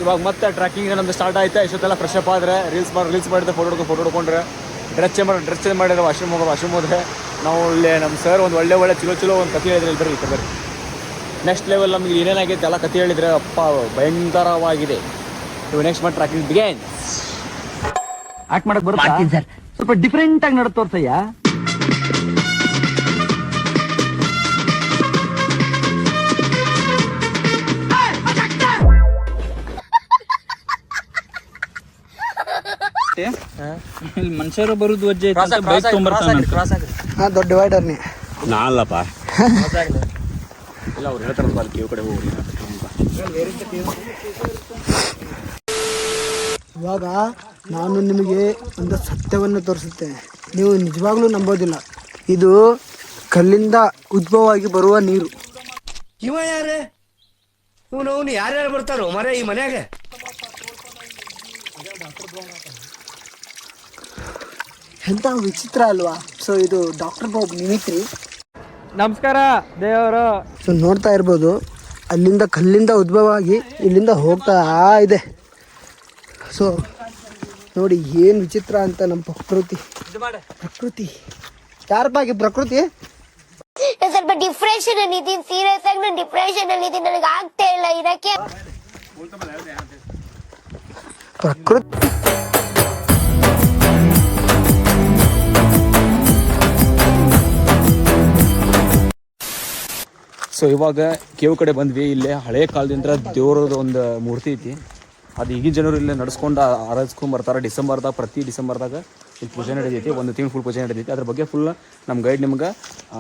ಇವಾಗ ಮತ್ತೆ ಟ್ರ್ಯಾಕಿಂಗ್ ನಮ್ದು ಸ್ಟಾರ್ಟ್ ಆಯ್ತಾ. ಇಷ್ಟೊತ್ತೆಲ್ಲ ಫ್ರೆಶ್ ಅಪ್ ಆದರೆ ರೀಲ್ಸ್ ಮಾಡಿದ್ರೆ ಫೋಟೋ ಹಿಡ್ಕೊಂಡ್ರೆ ಡ್ರೆಸ್ ಚೇಂಜ್ ಮಾಡಿದ್ರೆ ವಾಶ್ರೂಮ್ ಹೋದ್ರೆ ನಾವು ಇಲ್ಲೇ ನಮ್ಮ ಸರ್ ಒಂದು ಒಳ್ಳೆ ಚಲೋ ಒಂದು ಕಥೆ ಹೇಳಿದ್ರೆ ಇಲ್ಲಿ ಬರ್ರಿ ಬರ್ರಿ. ನೆಕ್ಸ್ಟ್ ಲೆವೆಲ್ ನಮ್ಗೆ ಏನೇನಾಗೈತೆ ಎಲ್ಲ ಕಥೆ ಹೇಳಿದರೆ ಅಪ್ಪ ಭಯಂಕರವಾಗಿದೆ. ನೆಕ್ಸ್ಟ್ ಮತ್ತೆ ಟ್ರ್ಯಾಕಿಂಗ್ ಬಿಗೇನ್. ಆಕ್ಟ್ ಮಾಡಕ್ ಬರುತ್ತೆ ಸರ್, ಸ್ವಲ್ಪ ಡಿಫ್ರೆಂಟ್ ಆಗಿ ನಡೆ ತೋರ್ಸಯ್ಯ. ಇಲ್ಲಿ ಮನುಷ್ಯರು ಬರುದು ವಜ್ಜೆ ಬೈಕ್ ತೊಗೊಂಬರ್ತಾನೆ. ದೊಡ್ಡ ಡಿವೈಡರ್ ನೀ ನಾ ಅಲ್ಲಪ್ಪ ಇಲ್ಲ ಅವ್ರು ಹೇಳ್ತಾರಲ್ಲ ಅಲ್ಲಿ ಕೇವ್ ಕಡೆ ಹೋಗಿ. ಇವಾಗ ನಾನು ನಿಮಗೆ ಒಂದು ಸತ್ಯವನ್ನು ತೋರಿಸುತ್ತೇನೆ, ನೀವು ನಿಜವಾಗ್ಲೂ ನಂಬೋದಿಲ್ಲ. ಇದು ಕಲ್ಲಿಂದ ಉದ್ಭವವಾಗಿ ಬರುವ ನೀರು. ಇವ ಯಾರೇ ಅವನು ಯಾರ್ಯಾರು ಬರ್ತಾರೋ ಮರ ಈ ಮನ್ಯಾಗ? ಎಂತ ವಿಚಿತ್ರ ಅಲ್ವಾ? ಸೊ ಇದು ಡಾಕ್ಟರ್ ಬಾಬ್ ಮಿಮಿಕ್ರಿ. ನಮಸ್ಕಾರ ದೇವರು. ಸೊ ನೋಡ್ತಾ ಇರ್ಬೋದು, ಅಲ್ಲಿಂದ ಕಲ್ಲಿಂದ ಉದ್ಭವ ಆಗಿ ಇಲ್ಲಿಂದ ಹೋಗ್ತಾ ಇದೆ. ಸೊ ನೋಡಿ ಏನು ವಿಚಿತ್ರ ಅಂತ ನಮ್ಮ ಪ್ರಕೃತಿ ಯಾರಪ್ಪಾಗಿ ಪ್ರಕೃತಿ. ಸ್ವಲ್ಪ ಡಿಪ್ರೆಷನ್ ಅಲ್ಲಿ ಇದೀನಿ, ಸೀರಿಯಸ್ ಆಗಿ ನಾನು ಡಿಪ್ರೆಷನ್ ಅಲ್ಲಿ ಇದೀನಿ, ನನಗೆ ಆಗ್ತಾ ಇಲ್ಲ ಇರಕ್ಕೆ. ಪ್ರಕೃತಿ ಸೊ ಇವಾಗ ಕೇವ್ ಕಡೆ ಬಂದ್ವಿ. ಇಲ್ಲೇ ಹಳೆ ಕಾಲದಿಂದ ದೇವ್ರದ್ದು ಒಂದು ಮೂರ್ತಿ ಐತಿ. ಅದು ಈಗಿನ ಜನರು ಇಲ್ಲೇ ನಡೆಸ್ಕೊಂಡು ಆರಾಧಿಸ್ಕೊಂಡ್ ಡಿಸೆಂಬರ್ದಾಗ ಪ್ರತಿ ಡಿಸೆಂಬರ್ದಾಗ ಇಲ್ಲಿ ಪೂಜೆ ನಡೀತೈತಿ. ಒಂದು ತಿಂಗಳು ಫುಲ್ ಪೂಜೆ ನಡೀತೈತಿ. ಅದ್ರ ಬಗ್ಗೆ ಫುಲ್ ನಮ್ಮ ಗೈಡ್ ನಿಮ್ಗೆ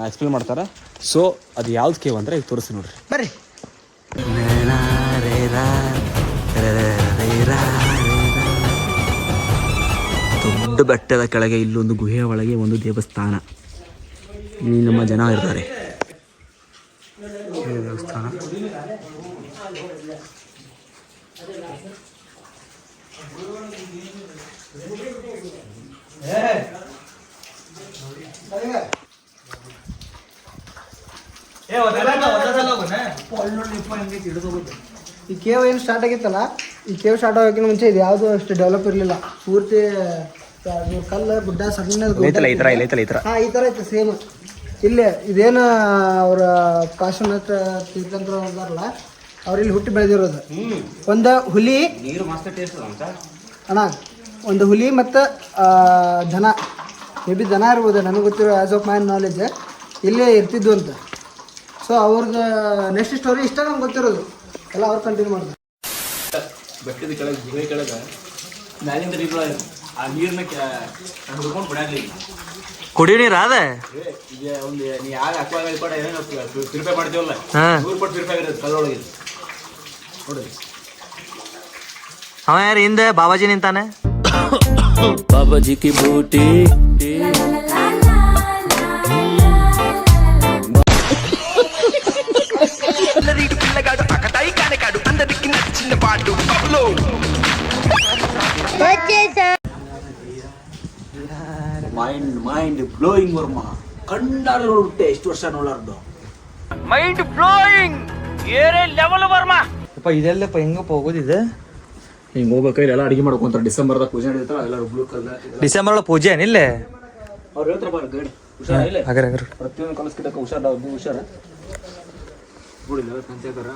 ಎಕ್ಸ್ಪ್ಲೇನ್ ಮಾಡ್ತಾರೆ. ಸೊ ಅದು ಯಾವ್ದು ಕೇವ್ ಅಂದರೆ ಈಗ ತೋರಿಸ್ತೀನಿ ನೋಡ್ರಿ ಬರ್ರಿ. ದೊಡ್ಡ ಬೆಟ್ಟದ ಕೆಳಗೆ ಇಲ್ಲೊಂದು ಗುಹೆಯ ಒಳಗೆ ಒಂದು ದೇವಸ್ಥಾನ. ಇಲ್ಲಿ ನಮ್ಮ ಜನ ಇರ್ತಾರೆ. ದೇವಸ್ಥಾನ ಈ ಕೇವ್ ಏನು ಸ್ಟಾರ್ಟ್ ಆಗಿತ್ತಲ್ಲ, ಈ ಕೇವ್ ಸ್ಟಾರ್ಟ್ ಆಗೋಕ್ಕಿಂತ ಮುಂಚೆ ಇದು ಯಾವುದು ಅಷ್ಟು ಡೆವಲಪ್ ಇರಲಿಲ್ಲ. ಪೂರ್ತಿ ಕಲ್ಲು ಗುಡ್ಡ ಸಣ್ಣ ಹಾಂ ಈ ಥರ ಐತೆ ಸೇಮ್. ಇಲ್ಲೇ ಇದೇನು ಅವರ ಪಾರ್ಶ್ವನಾಥ ತೀರ್ಥಂಕರು ಅಂತಾರಲ್ಲ, ಅವ್ರು ಇಲ್ಲಿ ಹುಟ್ಟಿ ಬೆಳೆದಿರೋದು. ಒಂದು ಹುಲಿ ಅಣ್ಣ, ಒಂದು ಹುಲಿ ಮತ್ತು ದನ, ಮೇ ಬಿ ದನ ಇರ್ಬೋದು, ನನಗೆ ಗೊತ್ತಿರೋ ಆ್ಯಸ್ ಆಫ್ ಮೈ ನಾಲೆಜ್ ಇಲ್ಲೇ ಇರ್ತಿದ್ವು ಅಂತ. ಸೊ ಅವ್ರದ್ದು ನೆಕ್ಸ್ಟ್ ಸ್ಟೋರಿ ಇಷ್ಟ ನಮ್ಗೆ ಗೊತ್ತಿರೋದು ಎಲ್ಲ ಅವ್ರು ಕಂಟಿನ್ಯೂ ಮಾಡಿದ್ರು. ಬೆಟ್ಟದ ಕೆಳಗೆ ಗುಹೆ ಕೆಳಗೆ ಮ್ಯಾಲಿಂದ ಆ ನೀರನ್ನ ಹುಡ್ಕೊಂಡು ಬಿಡಾಗ್ಲಿಲ್ಲ. ಕುಡಿಯೋ ನೀರು ಅದ ಈಗ ಒಂದು ನೀ ಯಾರು ಪ್ಯೂರಿಫೈ ಮಾಡ್ತೀವಲ್ಲ, 100 ಪಟ್ಟು ಪ್ಯೂರಿಫೈ ಆಗಿರೋದು ಕಲ್ಲೊಳಗೆ ನೋಡಿ. ಅವ ಯಾರು ಹಿಂದೆ ಬಾಬಾಜಿ ನಿಂತಾನೆ. ಬಾಬಾಜಿ ಕಿ ಬೂಟಿ ಮೈಂಡ್ ಬ್ಲೋಯಿಂಗ್ ವರ್ಮ ಕಂಡಾರ ನೋಡ್ಬಿಟ್ಟೆ ಎಷ್ಟು ವರ್ಷ ನೋಡಾರ್ದು. ಮೈಂಡ್ ಬ್ಲೋಯಿಂಗ್ ಏರೇ ಲೆವೆಲ್ ವರ್ಮ. ಅಪ್ಪ ಇದೆಲ್ಲಪ್ಪ ಹೆಂಗಪ್ಪ ಹೋಗೋದಿದೆ? ಹಿಂಗೆ ಹೋಗ್ಬೇಕು. ಇಲ್ಲೆಲ್ಲ ಅಡಿಗೆ ಮಾಡ್ಕೊಂತಾರೆ. ಡಿಸೆಂಬರ್ದಾಗ ಪೂಜೆ ನಡೀತಾರ. ಎಲ್ಲರೂ ಬ್ಲೂ ಕಲರ್ ಡಿಸೆಂಬರ್ ಒಳಗೆ ಪೂಜೆ ಏನಿಲ್ಲೇ ಅವ್ರು ಹೇಳ್ತಾರ ಗೈಡ್ ಹುಷಾರಿಲ್ಲ. ಹಾಗಾದ್ರೆ ಪ್ರತಿಯೊಂದು ಕಲಸ್ಕಿಟ್ಟಕ್ಕೆ ಹುಷಾರ ಪಂಚಾಯತರ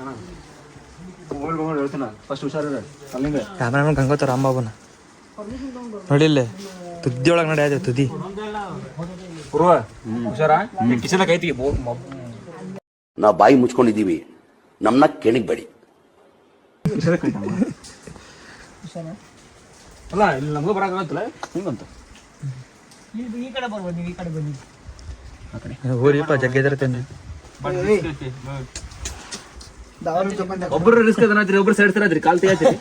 ಹೇಳ್ತಾನ ಫಸ್ಟ್ ಹುಷಾರ. ಅಲ್ಲಿಂದ ಕ್ಯಾಮ್ರಾಮನ್ ಗಂಗೋತ ರಾಂಬಾಬುನ ನೋಡಿಲ್ಲೇ ತುದ್ದಿ ಒಳಗೆ ನಡಿ ಆಯ್ತು ತುದಿ ಪೂರ್ವ ಹುಷಾರ. ಕಿಚನ್ದಾಗ ಐತಿ. ನಾವು ಬಾಯಿ ಮುಚ್ಕೊಂಡಿದ್ದೀವಿ, ನಮ್ಮನ್ನ ಕೆಣಿಗ್ಬೇಡಿ. ಅಲ್ಲ ಇಲ್ಲಿ ನಮಗೂ ಬರೋಕ್ಕಾಗತ್ತಲ್ಲ ಹಿಂಗಂತ. ಈ ಕಡೆ ಬರ್ಬೋದು, ನೀವು ಈ ಕಡೆ ಬನ್ನಿ. ಊರಿಪ್ಪ ಜಗ್ಗಿದಿರ್ತೇನೆ. ಒಬ್ಬರು ರಿಸ್ಕ್ ಅದನ್ನ ಒಬ್ರು ಸೈಡ್ ಸರಿ ಕಾಲ್ ತೆಗಿತೀರಿ.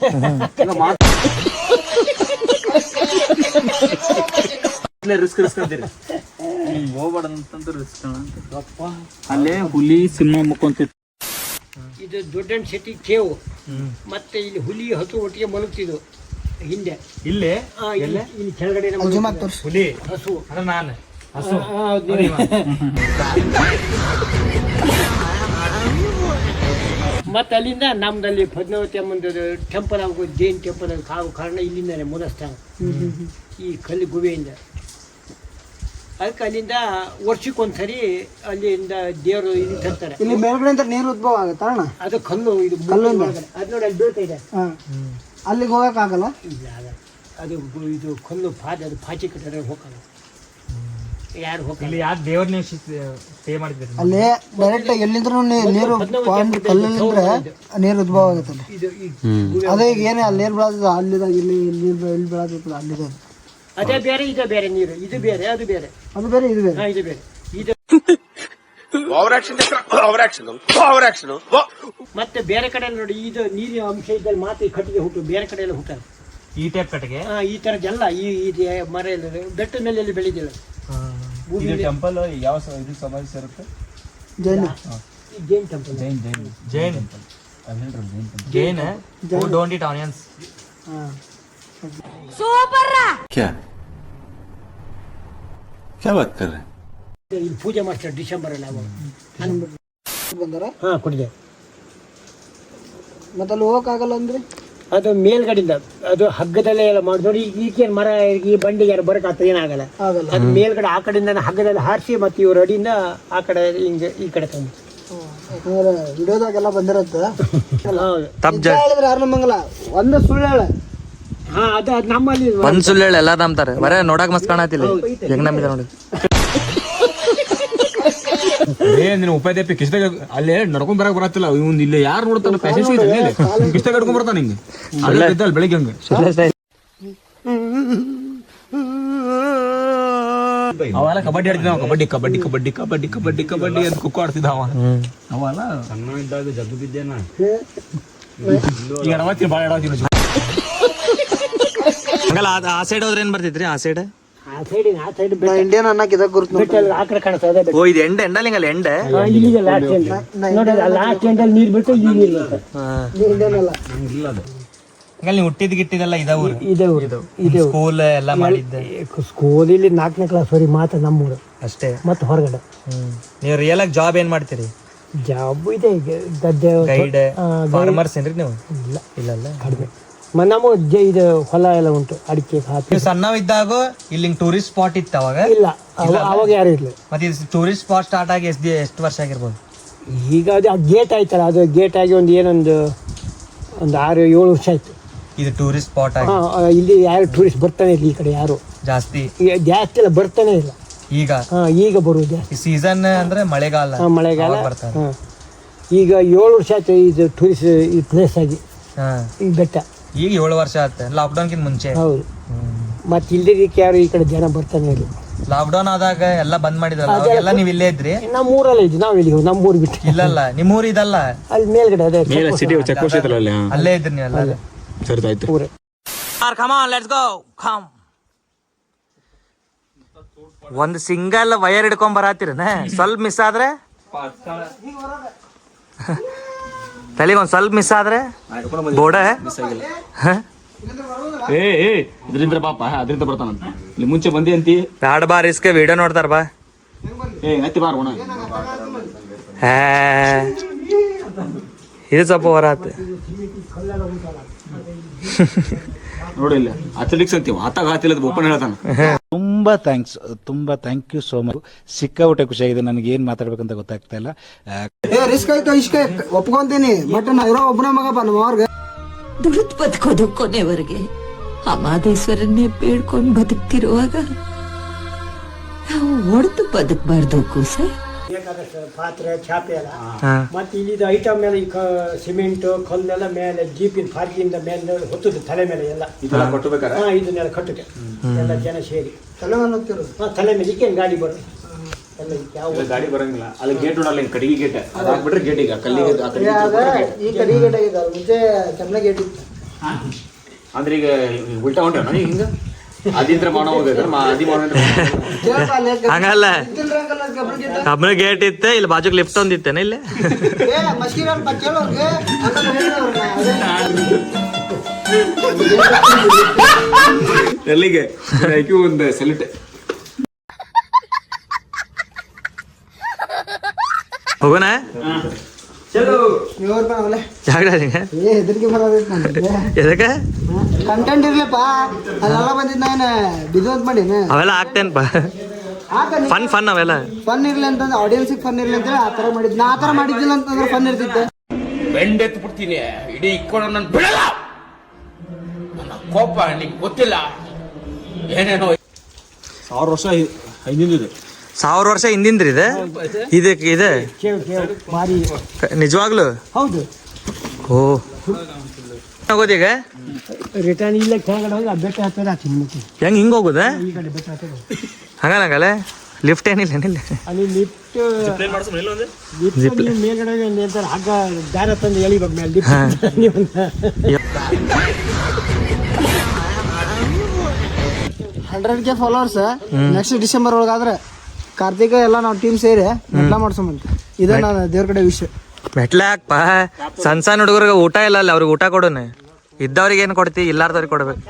ರಿಸ್ಕ್ ಅಂತೀರಿ. ಹೋಗ್ಬಾರ್ದಂತಂದ್ರೆ ರಿಸ್ಕ್ ಅಲ್ಲೇ ಹುಲಿ ಸಿಂಹ ಮುಕ್ಕೊಂತಿತ್ತು. ಇದು ದೊಡ್ಡ ಶೆಟ್ಟಿ ಕೇವು. ಮತ್ತೆ ಇಲ್ಲಿ ಹುಲಿ ಹಸು ಒಟ್ಟಿಗೆ ಮಲಗ್ತಿದ್ವು ಹಿಂದೆ. ಇಲ್ಲೇ ಇಲ್ಲಿ ಕೆಳಗಡೆ ಹುಲಿ ಹಸು ನಾನು ಮತ್ತು ಅಲ್ಲಿಂದ ನಮ್ದಲ್ಲಿ ಪದ್ಮಾವತಿ ಅಮ್ಮಂದು ಟೆಂಪಲ್ ಆಗೋ ಜೈನ್ ಟೆಂಪಲ್ ಆಗೋ ಕಾರಣ ಇಲ್ಲಿಂದಾನೆ ಮೂಲಸ್ಥಾನ ಈ ಕಲ್ಲು ಗುಹೆಯಿಂದ. ಅದಕ್ಕೆ ಅಲ್ಲಿಂದ ವರ್ಷಕ್ಕೊಂದ್ಸರಿ ಅಲ್ಲಿಂದ ದೇವರು ಇದು ತರ್ತಾರೆ. ಇಲ್ಲಿ ಮೇಲ್ಗಡೆ ನೀರು ಉದ್ಭವ ಆಗುತ್ತಾ ಅಣ್ಣ? ಅದು ಕಲ್ಲು ಇದು ಕಲ್ಲಿಂದ ಅದು ನೋಡಿ ಅಲ್ಲಿ ಬೀಳ್ತಾ ಇದೆ. ಅಲ್ಲಿಗೆ ಹೋಗಕ್ಕಾಗಲ್ಲ. ಇಲ್ಲ ಆಗಲ್ಲ. ಅದು ಇದು ಕಲ್ಲು ಅದು ಪಾಚಿ ಕಟ್ಟರೆ ಹೋಗಲ್ಲ, ಯಾರು ಹೋಗಲ್ಲ. ಇಲ್ಲಿ ಯಾಕೆ ದೇವ್ರ ನೀವು ಸ್ಟೇ ಮಾಡಿದ್ರಿ? ಅಲ್ಲಿ ಡೈರೆಕ್ಟ್ ಎಲ್ಲಿಂದ್ರೂ ನೀರು ಪಾಯಿಂಟ್ ಕಲ್ಲಿಂದ್ರೆ ನೀರು ಉದ್ಭವ ಆಗುತ್ತೆ ಅಲ್ಲಿ. ಇದು ಅದೇ ಈಗ ಏನೇ ಅಲ್ಲಿ ನೀರು ಬೀಳತ್ತದ ಅಲ್ಲಿದಾಗ ಇಲ್ಲಿ ಇಲ್ಲಿ ಬೀಳತ್ತದ ಅಲ್ಲಿದೆ. ಅದೇ ಬೇರೆ ಇದು ಬೇರೆ ನೀರು, ಇದು ಬೇರೆ ಅದು ಬೇರೆ, ಅದು ಬೇರೆ ಇದು ಬೇರೆ. ಇದು ಬೇರೆ. ಇದು ಮತ್ತೆ ಬೇರೆ ಕಡೆ ನೋಡಿ ಇದು ನೀರಿನ ಅಂಶ ಇದ್ದಲ್ಲಿ ಮಾತ್ರ ಈ ಕಟ್ಟಿಗೆ ಹುಟ್ಟು, ಬೇರೆ ಕಡೆ ಎಲ್ಲ ಹುಟ್ಟಲ್ಲ ಈ ಟೈಪ್ ಕಟ್ಟಿಗೆ. ಈ ಥರದ್ದೆಲ್ಲ ಈ ಮರ ಎಲ್ಲ ಬೆಟ್ಟದ ಮೇಲೆ ಎಲ್ಲಿ ಬೆಳೆದಿಲ್ಲ. ಟೆಂಪಲ್ ಯಾವ ಇದು ಸಮಾಜ ಸೇರುತ್ತೆ? Jaina Jain temple. Jain don't eat onions. क्या बात कर रहे हैं? ಇಲ್ಲಿ ಪೂಜೆ ಮಾಡ್ತಾರೆ ಡಿಸೆಂಬರ್ ಅಲ್ಲಿ ಅವಾಗ ಬಂದಾರ. ಕುಡಿದೆ. ಮತ್ತೆ ಅಲ್ಲಿ ಹೋಗಕ್ಕಾಗಲ್ಲ ಅಂದ್ರೆ ಅದು ಮೇಲ್ಗಡೆಯಿಂದ ಅದು ಹಗ್ಗದಲ್ಲೇ ಎಲ್ಲ ಮಾಡಿ ನೋಡಿ. ಈಗೇನು ಮರ ಈ ಬಂಡಿಗೆ ಯಾರು ಬರಕಾಗ್ತದೆ, ಏನಾಗಲ್ಲ. ಆಗಲ್ಲ. ಅದು ಮೇಲ್ಗಡೆ ಆ ಕಡೆಯಿಂದ ಹಗ್ಗದಲ್ಲಿ ಹಾರಿಸಿ ಮತ್ತೆ ಇವ್ರ ಅಡಿಯಿಂದ ಆ ಕಡೆ ಹಿಂಗೆ ಈ ಕಡೆ ತಂದು. ವಿಡಿಯೋದಾಗೆಲ್ಲ ಬಂದಿರತ್ತ. ಹೌದು. ಹೇಳಿದ್ರೆ ಯಾರು ನಮ್ಮಂಗಲ್ಲ, ಒಂದು ಸುಳ್ಳು ಹೇಳ. ಹಾ ಅದು ನಮ್ಮಲ್ಲಿ ಒಂದ್ ಸುಳ್ಳು ಹೇಳಿ ಎಲ್ಲ ನಂಬ್ತಾರೆ, ಬರೇ ನೋಡಕ್ ಮಸ್ತ್ ಕಾಣತಿಲ್ಲ. ಹೆಂಗ್ ನಂಬಿದ ನೋಡಿ. ನೀನು ಉಪಾಧ್ಯಾಯ ಕಿಸ್ದಾಗ ಅಲ್ಲೇ ನಡ್ಕೊಂಡ್ ಬರಕ್ ಬರತ್ತಿಲ್ಲ. ಇವ್ನು ಇಲ್ಲಿ ಯಾರು ನೋಡ್ತಾನೆ ಪ್ಯಾಸೆಂಜ್ ಕಿಸ್ದಾಗ ಕಟ್ಕೊಂಡ್ ಬರ್ತಾನ ಹಿಂಗೆ ಅಲ್ಲಿ ಬೆಳಿಗ್ಗೆ ಹಂಗ. ಅವೆಲ್ಲ ಕಬಡ್ಡಿ ಆಡ್ತಿದ್ದ, ಕಬಡ್ಡಿ ಕಬಡ್ಡಿ ಕಬಡ್ಡಿ ಕಬಡ್ಡಿ ಕಬಡ್ಡಿ ಕಬಡ್ಡಿ ಅಂತ ಖೋಖೋ ಆಡ್ತಿದ್ದ ಅವೆಲ್ಲ ಸಣ್ಣ ಇದ್ದಾಗ ಜಗ್ಗು ಬಿದ್ದೇನ. ಈಗ ಎಡವತ್ತೀನಿ, ಭಾಳ ಎಡವತ್ತೀನಿ. ಹಂಗಲ್ಲ ಆ ಸೈಡ್ ಹೋದ್ರೆ ಏನ್ ಬರ್ತೈತ್ರಿ? ಆ ಸೈಡ್ ಆ ಸೈಡ್ ಇಂಡಿಯನ್ ಅನ್ನಕ್ಕೆ ಇದಾಗ ಗುರುತು ಆ ಕಡೆ ಕಾಣಿಸ್ತದೆ. ಓ ಇದು ಎಂಡಲಿಂಗಲ್ಲ ಎಂಡೆ. ಇಲ್ಲಿಗೆ ಲಾಸ್ಟ್ ಎಂಡ್ ನೋಡಿ, ಲಾಸ್ಟ್ ಎಂಡಲ್ಲಿ ನೀರು ಬಿಟ್ಟು ಈ ನೀರು ಬರ್ತದೆ. ಇಂಡಿಯನ್ ಅಲ್ಲ. ಹಂಗಲ್ಲ ನೀವು ಹುಟ್ಟಿದ್ ಗಿಟ್ಟಿದೆಲ್ಲ ಇದ ಊರು? ಇದೇ ಊರು, ಇದೇ ಸ್ಕೂಲ್ ಎಲ್ಲ ಮಾಡಿದ್ದೆ. ಸ್ಕೂಲ್ ಇಲ್ಲಿ 4ನೇ ಕ್ಲಾಸ್ ವರೆಗೆ ಮಾತ್ರ ನಮ್ಮೂರು ಅಷ್ಟೇ. ಮತ್ತೆ ಹೊರಗಡೆ. ನೀವು ರಿಯಲ್ ಆಗಿ ಜಾಬ್ ಏನ್ ಮಾಡ್ತೀರಿ? ಜಾಬ್ ಇದೆ ಈಗ ಗದ್ದೆ ಗೈಡ್ ಫಾರ್ಮರ್ಸ್ ಏನ್ರಿ ನೀವು? ಇಲ್ಲ ಇಲ್ಲ ಕಡಿಮೆ. ನಮ್ಮ ಇದು ಹೊಲ ಎಲ್ಲ ಉಂಟು, ಅಡಿಕೆ ಹಾಕಿ. ನೀವು ಸಣ್ಣವಿದ್ದಾಗ ಇಲ್ಲಿ ಟೂರಿಸ್ಟ್ ಸ್ಪಾಟ್ ಇತ್ತು ಅವಾಗ? ಇಲ್ಲ ಅವಾಗ ಯಾರು ಇರ್ಲಿ. ಮತ್ತೆ ಇದು ಟೂರಿಸ್ಟ್ ಸ್ಪಾಟ್ ಸ್ಟಾರ್ಟ್ ಆಗಿ ಎಷ್ಟು ವರ್ಷ ಆಗಿರ್ಬೋದು? ಈಗ ಅದು ಗೇಟ್ ಆಯ್ತಲ್ಲ, ಅದು ಗೇಟ್ ಆಗಿ ಒಂದು 6-7 ವರ್ಷ ಆಯ್ತು. ಇದು ಟೂರಿಸ್ಟ್ ಸ್ಪಾಟ್ ಆಗಿ ಇಲ್ಲಿ ಯಾರು ಟೂರಿಸ್ಟ್ ಬರ್ತಾನೆ ಇಲ್ಲ ಈ ಕಡೆ, ಯಾರು ಜಾಸ್ತಿ ಎಲ್ಲ ಬರ್ತಾನೆ ಇಲ್ಲ ಈಗ. ಈಗ ಬರುವುದು ಜಾಸ್ತಿ. ಈ ಸೀಸನ್ ಅಂದ್ರೆ ಮಳೆಗಾಲ. ಮಳೆಗಾಲ ಬರ್ತಾರೆ. ಈಗ 7 ವರ್ಷ ಆಯ್ತು ಇದು ಟೂರಿಸ್ಟ್ ಈ ಪ್ಲೇಸ್ ಆಗಿ, ಈ ಬೆಟ್ಟ. ಈಗ 7 ವರ್ಷ ಆಯ್ತು, ಲಾಕ್ಡೌನ್ ಕಿಂತ ಮುಂಚೆ. ಹೌದು. ಮತ್ತೆ ಇಲ್ದಿದ್ದಕ್ಕೆ ಯಾರು ಈ ಕಡೆ ಜನ ಬರ್ತಾನೆ ಇಲ್ಲ. ಲಾಕ್ಡೌನ್ ಆದಾಗ ಎಲ್ಲ ಬಂದ್ ಮಾಡಿದ್ರಲ್ಲ, ಅವಾಗೆಲ್ಲ ನೀವು ಇಲ್ಲೇ ಇದ್ರಿ? ನಮ್ಮ ಊರಲ್ಲೇ ಇದ್ವಿ ನಾವು. ಇಲ್ಲಿ ನಮ್ಮ ಊರು ಬಿಟ್ಟು ಇಲ್ಲಲ್ಲ, ನಿಮ್ಮೂರು ಇದಲ್ಲ ಅಲ್ಲಿ ಮೇಲ್ಗಡೆ ಅದೇ ಸಿಟಿ ಚೆಕ್ ಪೋಸ್ಟ್ ಐತಲ್ಲ ಅಲ್ಲಿ, ಅಲ್ಲೇ ಇದ್ರಿ ನೀವು ಎಲ್ಲ. ಸರಿ ಆಯ್ತು. ಊರೇ. Come on, let's go. Come. ಒಂದು ಸಿಂಗಲ್ ವಯರ್ ಹಿಡ್ಕೊಂಡ್ ಬರತ್ತೀರನ? ಸ್ವಲ್ಪ ಮಿಸ್ ಆದ್ರೆ ತಲೆಗೆ ಒಂದ್ ಸ್ವಲ್ಪ ಮಿಸ್ ಆದ್ರೆ ಬೋಡ ಇದರಿಂದ ಪಾಪ ಅದರಿಂದ ಬರ್ತಾನ. ಇಲ್ಲಿ ಮುಂಚೆ ಬಂದಿ ಅಂತಿ ಬ್ಯಾಡ ಬಾ, ರಿಸ್ಕ್ ವಿಡಿಯೋ ನೋಡ್ತಾರ ಬಾ. ಹತ್ತಿ ಬಾರ ಹೋಣ. ಇದು ಸ್ವಲ್ಪ ಹೊರತ್ ನೋಡಿ, ಇಲ್ಲ ಅಥ್ಲೆಟಿಕ್ಸ್ ಅಂತೀವಿ, ಆತಾಗ ಹಾತಿಲ್ಲ ಓಪನ್ ಹೇಳ್ತಾನ. ತುಂಬಾ ಥ್ಯಾಂಕ್ ಯು ಸೋ ಮಚ್. ಸಿಕ್ಕಾಬಿಟ್ಟೆ ಖುಷಿಯಾಗಿದೆ. ನನಗೆ ಏನ್ ಮಾತಾಡ್ಬೇಕಂತ ಗೊತ್ತಾಗ್ತಾ ಇಲ್ಲ. ರಿಸ್ಕ್ ಆಯ್ತು, ಇಷ್ಟ ಒಪ್ಕೊಂತೀನಿ. ಬಟ್ ನಾ ಇರೋ ಒಬ್ಬನೇ ಮಗಪ್ಪ ನಮ್ಮ ಅವ್ರಿಗೆ. ದುಡಿದು ಬದುಕೋದು ಕೊನೆವರೆಗೆ ಆ ಮಾದೇಶ್ವರನ್ನೇ ಬೇಡ್ಕೊಂಡು ಬದುಕ್ತಿರುವಾಗ ನಾವು ಒಡೆದು ಬದುಕಬಾರ್ದು ಕೂಸೆ. ಪಾತ್ರೆ ಚಾಪೆ ಎಲ್ಲ ಮತ್ತೆ ಇಲ್ಲಿದ ಐಟಮ್ ಮೇಲೆ ಈ ಸಿಮೆಂಟ್ ಕಲ್ಲೆಲ್ಲ ಮೇಲೆ ಜೀಪಿನ ಪಾರ್ಕಿಂದ ಮೇಲೆ ಹೊತ್ತದ್ದು ತಲೆ ಮೇಲೆ ಎಲ್ಲ ಇದನ್ನೆಲ್ಲ ಕಟ್ಟುತ್ತೆ ಎಲ್ಲ ಜನ ಸೇರಿ ತಲೆ ಮೇಲೆ ಈಗೇನು ಗಾಡಿ ಬರೋದು ಎಲ್ಲ ಯಾವ ಗಾಡಿ ಬರಂಗಿಲ್ಲ. ಅಲ್ಲಿ ಗೇಟ್ ನೋಡಲ್ಲ, ಕಡಿಗೆ ಗೇಟ್ ಅದಾಗ್ಬಿಟ್ರೆ ಗೇಟ್ ಈಗ ಕಲ್ಲಿಗೆ ಈ ಕಡೆ ಗೇಟ್ ಆಗಿದೆ. ಮುಂಚೆ ಚೆನ್ನ ಗೇಟ್ ಇತ್ತು. ಅಂದ್ರೆ ಈಗ ಉಲ್ಟಾ ಹೊಂಟ ಹಿಂಗ ಅದಿಂತ್ರ ಮಾಡೋ ಹಂಗಲ್ಲ, ಕಬ್ಬನ ಗೇಟ್ ಇತ್ತೆ, ಇಲ್ಲಿ ಬಾಜುಕ್ ಲಿಫ್ಟ್ ಒಂದಿತ್ತೇನೆ ಇಲ್ಲಿ. ಎಲ್ಲಿಗೆ ಒಂದು ಸೆಲೆಕ್ಟ್ ಹೋಗೋಣ. ರೂಪಾಯಿ ಅವಲೆ ಜಾಗ ನಿಂಗೆ ಏ ಹೆದರಿಕೆ ಬರೋದೈತೆ ನನಗೆ ಎದಕ್ಕೆ ಕಂಟೆಂಟ್ ಇರ್ಲಪ್ಪ ಅದೆಲ್ಲ ಬಂದಿದ್ದು ನಾನು ಬಿದ್ದು ಅಂತ ಮಾಡೀನಿ ಅವೆಲ್ಲ ಆಗ್ತೇನಪ್ಪ ಫನ್ ಅವೆಲ್ಲ ಫನ್ ಇರ್ಲಿ ಅಂತಂದ್ರೆ ಆಡಿಯನ್ಸಿಗೆ ಫನ್ ಇರ್ಲಿ ಅಂತೇಳಿ ಆ ಥರ ಮಾಡಿದ್ದು ನಾ ಆ ಥರ ಮಾಡಿದ್ದಿಲ್ಲ ಅಂತಂದ್ರೆ ಫನ್ ಇರ್ತಿತ್ತು ಬೆಂಡೆತ್ತು ಬಿಡ್ತೀನಿ ಇಡೀ ಇಕ್ಕೊಂಡು ನಾನು ಬಿಡಲ್ಲ ನನ್ನ ಕೋಪ ನಿಂಗೆ ಗೊತ್ತಿಲ್ಲ ಏನೇನೋ 1000 ವರ್ಷ ಹಿಂದಿಂದಿದೆ. 1000 ವರ್ಷ ಹಿಂದಿಂದ್ರಿ ಇದೆ ಭಾರಿ ನಿಜವಾಗ್ಲು ಹೌದು. ಓ ಹೋಗೋದೀಗ ರಿಟರ್ನ್ ಇಲ್ಲ ಕೆಳಗಡೆ ಹೋಗಿ ಆ ಬೆಟ್ಟ ಹತ್ತಿರ ಆಚೆ ಮತ್ತೆ ಹೆಂಗ್ ಹಿಂಗ್ ಹೋಗುದ ಈ ಕಡೆ ಬೆಟ್ಟ ಹತ್ತಿರ ಹಂಗಲ್ಲ ಲಿಫ್ಟ್ ಏನಿಲ್ಲ ಏನಿಲ್ಲ ಅಲ್ಲಿ ಲಿಫ್ಟ್ ಮೇಲ್ಗಡೆ ನಿಂತರ ಹಗ್ಗ ದಾರ ತಂದು ಎಳಿಬೇಕು ಮೇಲೆ lift 100K followers next December ಒಳಗಾದ್ರೆ ಕಾರ್ತಿಕ ಎಲ್ಲ ನಾವು ಟೀಮ್ ಸೇರಿ ಮೆಟ್ಲ ಮಾಡ್ಸೋಮಂತ ಇದೇ ನಾನು ದೇವ್ರ ಕಡೆ ವಿಷಯ. ಮೆಟ್ಲ ಹಾಕ್ಪ ಸಣ್ಣ ಹುಡುಗರಿಗೆ ಊಟ ಇಲ್ಲ ಅಲ್ಲ ಅವ್ರಿಗೆ ಊಟ ಕೊಡೋಣ ಇದ್ದವ್ರಿಗೆ ಏನು ಕೊಡ್ತಿ ಇಲ್ಲಾರ್ದವ್ರಿಗೆ ಕೊಡ್ಬೇಕು.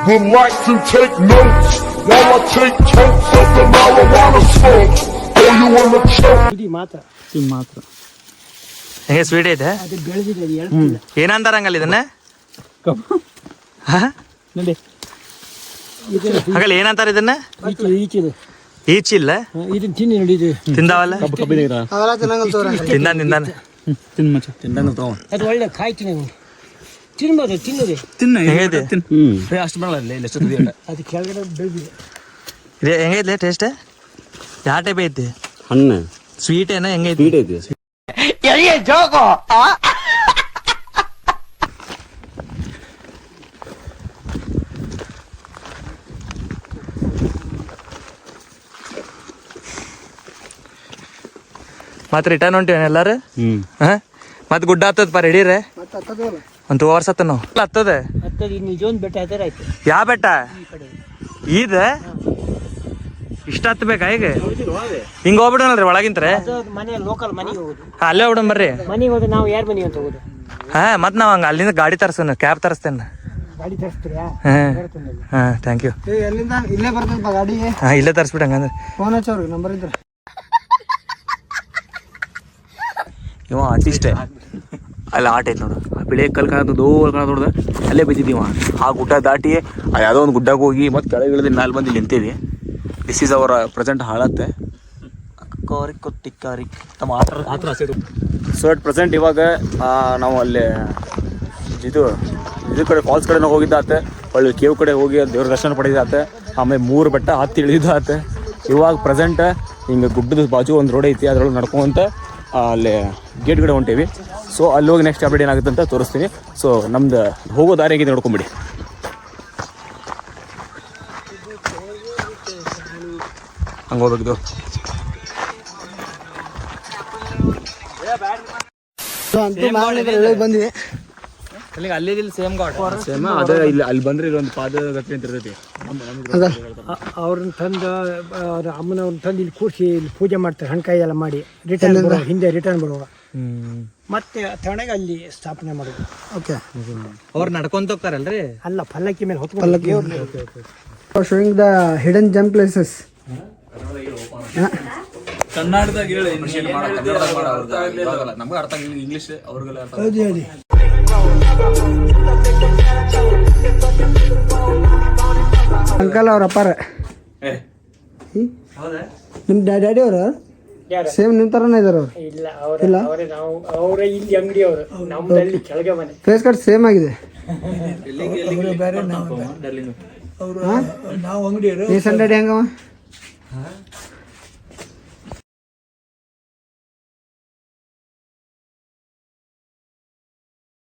Would like to take notes while I take totes of the marijuana smoke. Oh, you wanna choke? ಇದು ಮಾತ್ರ ಹೆಂಗೆ ಸ್ವೀಟ್ ಐತೆ ಅದು ಬೆಳೆದಿದೆ ಅದು ಹೇಳ್ತಿಲ್ಲ. ಏನಂತಾರ ಹಂಗಲ್ಲ ಇದನ್ನ ಹಂಗಲ್ಲ ಏನಂತಾರ ಇದನ್ನ ಈಚಿದೆ ಈಚಿಲ್ಲ ಇದನ್ನ ತಿನ್ನಿ ನೋಡಿ ಇದು ತಿಂದಾವಲ್ಲ ಅವೆಲ್ಲ ತಿನ್ನಂಗಲ್ ತೋರ ತಿಂದಾನ ತಿಂದಂಗ ತಗೋ. ಅದು ಒಳ್ಳೆ ಕಾಯ್ತೀನಿ ತಿನ್ಬೋದು ತಿನ್ನೋದೆ ಹೆಂಗೈತಿ ಅಷ್ಟು ಬರಲ್ಲ ಇಲ್ಲಿ ಎಷ್ಟು ತುದಿ ಇಲ್ಲ. ಅದು ಕೆಳಗಡೆ ಬೆಳೆದಿದೆ. ಇದೆ ಹೆಂಗೈತಿ ಟೇಸ್ಟ್ ಯಾವ ಟೈಪ್ ಐತಿ ಹಣ್ಣು ಸ್ವೀಟ್ ಏನ ಹೆಂಗೈತಿ ಸ್ವೀಟ್ ಐತಿ. ಮತ್ತೆ ರಿಟರ್ನ್ ಹೊಂಟಿವೇನ ಎಲ್ಲಾರು ಮತ್ತೆ ಗುಡ್ಡ ಹತ್ತದ ಪಾ ರೆಡಿರೇ ಮತ್ತೆ ಹತ್ತದಲ್ಲ ಒಂದು 2 ವರ್ಷ ಹತ್ತ ನಾವು ಹತ್ತದ ಹತ್ತದ ಇನ್ನು ಇದೊಂದು ಬೆಟ್ಟ ಹತ್ತಿರ ಆಯ್ತು. ಯಾವ ಬೆಟ್ಟ ಈದ ಇಷ್ಟ ಹತ್ಬೇಕಾ ಈಗ ಹಿಂಗ ಹೋಗ್ಬಿಡೋಣಲ್ರಿ ಒಳಗಿಂತ್ರೆ ಅದು ಮನೆ ಲೋಕಲ್ ಮನೆಗೆ ಹೋಗೋದು. ಅಲ್ಲೇ ಹೋಗ್ಬಿಡೋಣ ಬರ್ರಿ. ಮನೆಗೆ ಹೋದ್ರೆ ನಾವು ಯಾರ ಮನೆಗೆ ಅಂತ ಹೋಗೋದು? ಹಾ ಮತ್ ನಾವ್ ಹಂಗ ಅಲ್ಲಿಂದ ಗಾಡಿ ತರ್ಸೋಣ ಕ್ಯಾಬ್ ತರಿಸ್ತೇನೆ. ಗಾಡಿ ತರಿಸ್ತೀರಾ? ಹಾ ಥ್ಯಾಂಕ್ ಯು. ಎಲ್ಲಿಂದ ಇಲ್ಲೇ ಬರ್ತದಪ್ಪ ಗಾಡಿ. ಹಾ ಇಲ್ಲೇ ತರಿಸ್ಬಿಡ ಹಂಗಂದ್ರೆ ಫೋನ್ ಹಚ್ಚೋರ್ಗೆ ನಂಬರ್ ಇದ್ರೆ ಇವ ಆರ್ಟಿಸ್ಟೇ ಅಲ್ಲಿ ಆಟ ಐತೆ ನೋಡು ಆ ಬಿಳಿ ಕಲ್ ಕಾಣೋದು ದೋಲ್ ಕಾಣೋದು ನೋಡ್ದ ಅಲ್ಲೇ ಬಿದ್ದಿದ್ದೀವ ಆ ಗುಡ್ಡ ದಾಟಿ ಯಾವುದೋ ಒಂದು ಗುಡ್ಡಕ್ಕೆ ಹೋಗಿ ಮತ್ತೆ ಕೆಳಗೆ ಇಳಿದು ಮ್ಯಾಲೆ ಬಂದು ಇಲ್ಲಿ ನಿಂತೀವಿ. ದಿಸ್ ಈಸ್ ಅವರ ಪ್ರೆಸೆಂಟ್ ಹಾಳತ್ತೆ ತಮ್ಮ ಆತರ ಸೊ ಅಟ್ ಪ್ರೆಸೆಂಟ್ ಇವಾಗ ನಾವು ಅಲ್ಲಿ ಇದು ಕಡೆ ಫಾಲ್ಸ್ ಕಡೆ ನಾವು ಹೋಗಿದ್ದಾತೆ, ಒಳ್ಳೆ ಕೇವ್ ಕಡೆ ಹೋಗಿ ದೇವ್ರ ದರ್ಶನ ಪಡೆದಿದ್ದಾತೆ, ಆಮೇಲೆ 3 ಬೆಟ್ಟ ಹತ್ತಿ ಇಳಿದಾತೆ. ಇವಾಗ ಪ್ರೆಸೆಂಟ್ ಹಿಂಗೆ ಗುಡ್ಡದ ಬಾಜು ಒಂದು ರೋಡ್ ಐತಿ, ಅದ್ರೊಳಗೆ ನಡ್ಕೊಂತ ಅಲ್ಲಿ ಗೇಟ್ ಕಡೆ ಹೊಂಟೇವಿ. ಸೊ ಅಲ್ಲಿ ಹೋಗಿ ನೆಕ್ಸ್ಟ್ ಅಪ್ಡೇಟ್ ಏನಾಗುತ್ತೆ ಅಂತ ತೋರಿಸ್ತೀನಿ. ಸೊ ನಮ್ದು ಹೋಗೋ ದಾರಿ ಹೇಗಿದೆ ನೋಡ್ಕೊಂಬಿಡಿ. ಹಂಗೆ ಹೋಗ್ಬೇಕು ಅಂತೂ ಮಾಡಿ ಬಂದ್ವಿ. ಅಲ್ಲಿ ಸೇಮ್ ಗಾಡ್ ಸೇಮ್ ಅದೇ ಇಲ್ಲಿ ಅಲ್ಲಿ ಬಂದ್ರೆ ಇಲ್ಲೊಂದು ಪಾದಗತಿ ಅಂತ ಇರ್ತೈತಿ. ಅವ್ರನ್ನ ತಂದು ಅವ್ರ ಅಮ್ಮನವ್ರನ್ನ ತಂದು ಇಲ್ಲಿ ಕೂರಿಸಿ ಇಲ್ಲಿ ಪೂಜೆ ಮಾಡ್ತಾರೆ, ಹಣ್ಕಾಯಿ ಎಲ್ಲ ಮಾಡಿ ರಿಟರ್ನ್ ಹಿಂದೆ ರಿಟರ್ನ್ ಬರುವಾಗ ಮತ್ತೆ ತಣ್ಣಗೆ ಅಲ್ಲಿ ಸ್ಥಾಪನೆ ಮಾಡೋದು. ಓಕೆ ಅವ್ರು ನಡ್ಕೊಂತ ಹೋಗ್ತಾರಲ್ರಿ ಅಲ್ಲ ಪಲ್ಲಕ್ಕಿ ಮೇಲೆ ಹೊತ್ತು ಪಲ್ಲಕ್ಕಿ showing the hidden gym places. ಕನ್ನಡದಾಗ ಹೇಳಿ ನಮ್ಗೆ ಅರ್ಥ ಇಂಗ್ಲೀಷ್ ಅವ್ರಿಗೆಲ್ಲ ಅಂಕಲ್ ಅವ್ರ ಅಪ್ಪಾರ ನಿಮ್ಮ ಡ್ಯಾಡಿ ಅವರು ಸೇಮ್ ನಿಮ್ಮ ಥರನೇ ಇದಾರೆ ಅವ್ರು. ಇಲ್ಲ ಅವರೇ ನಾವು ಅವರೇ ಇಲ್ಲಿ ಅಂಗಡಿ ಅವರು, ನಮ್ಮಲ್ಲಿ ಕೆಳಗೆ ಮನೆ. ಫೇಸ್ ಕಟ್ ಸೇಮ್ ಆಗಿದೆ. ನಾವು ಅಂಗಡಿಯವರು ನೀ ಸಣ್ಣ ಡ್ಯಾಡಿ ಹೆಂಗವ